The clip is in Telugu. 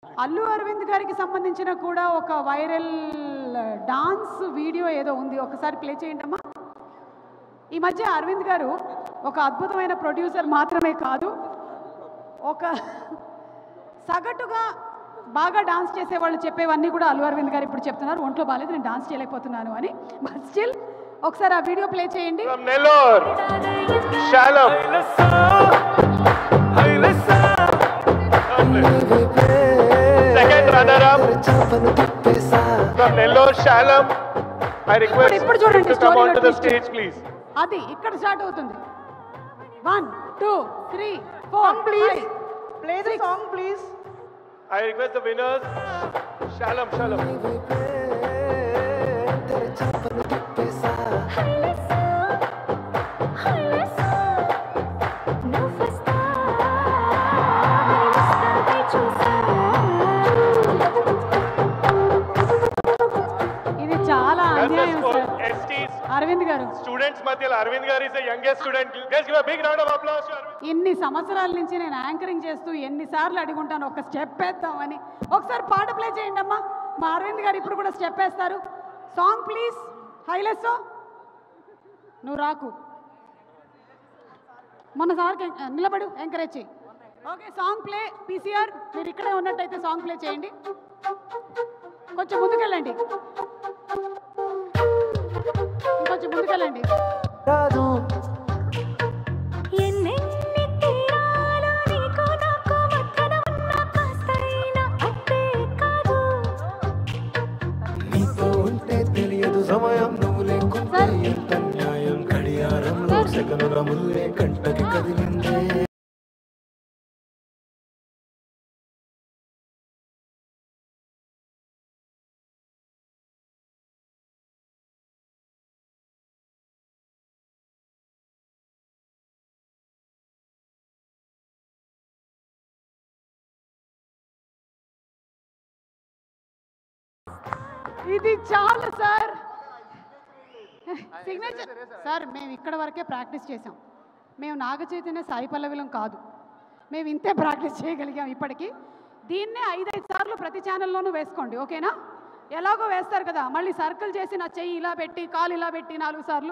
అల్లు అరవింద్ గారికి సంబంధించిన కూడా ఒక వైరల్ డాన్స్ వీడియో ఏదో ఉంది, ఒకసారి ప్లే చేయండి అమ్మా. ఈ మధ్య అరవింద్ గారు ఒక అద్భుతమైన ప్రొడ్యూసర్ మాత్రమే కాదు, ఒక సగటుగా బాగా డాన్స్ చేసేవాళ్ళు చెప్పేవన్నీ కూడా అల్లు అరవింద్ గారు ఇప్పుడు చెప్తున్నారు. ఒంట్లో బాగాలేదు, నేను డాన్స్ చేయలేకపోతున్నాను అని. బట్ స్టిల్ ఒకసారి ఆ వీడియో ప్లే చేయండి. Second runner-up from Nellore, Shalam. I request you to come onto the stage, please. అది ఇక్కడ స్టార్ట్ అవుతుంది. 1 2 3 4 please. Play the song, please. I request the winners, Shalam. ఇది చాలా అన్యాయం సార్. అరవింద్ గారు స్టూడెంట్స్ మధ్యలో అరవింద్ గారు is the youngest student. Let's give a big round of applause to Arvind. ఇన్ని సంవత్సరాల నుంచి నేను యాంకరింగ్ చేస్తూ ఎన్నిసార్లు అడుగుంటాను ఒక స్టెప్ వేద్దామని. ఒకసారి పాట ప్లే చేయండి అమ్మా. మా అరవింద్ గారు ఇప్పుడు కూడా స్టెప్ వేస్తారు. Song please. హైలెస్ నువ్వు రాకు, మొన్న సార్కి నిలబడు, ఎంకరేజ్ చేయి. Okay, song play. పీసీఆర్ మీరు ఇక్కడే ఉన్నట్టయితే సాంగ్ ప్లే చేయండి. కొంచెం ముందుకెళ్ళండి, ఇంకొంచెం ముందుకెళ్ళండి. సమయం నువ్వు లేకుంటే ఎంత న్యాయం, గడియారంలో సెకనుల ముల్లే కంటకి కదిలిందే. ఇది చాలు సార్. సిగ్నేచర్ సార్, మేము ఇక్కడ వరకే ప్రాక్టీస్ చేసాం. మేము నాగ చైతన్య సాయి పల్లవిలం కాదు. మేము ఇంతే ప్రాక్టీస్ చేయగలిగాం ఇప్పటికీ. దీన్నే 5-5 సార్లు ప్రతి ఛానల్లోనూ వేసుకోండి, ఓకేనా? ఎలాగో వేస్తారు కదా, మళ్ళీ సర్కిల్ చేసి నా చెయ్యి ఇలా పెట్టి కాలు ఇలా పెట్టి 4 సార్లు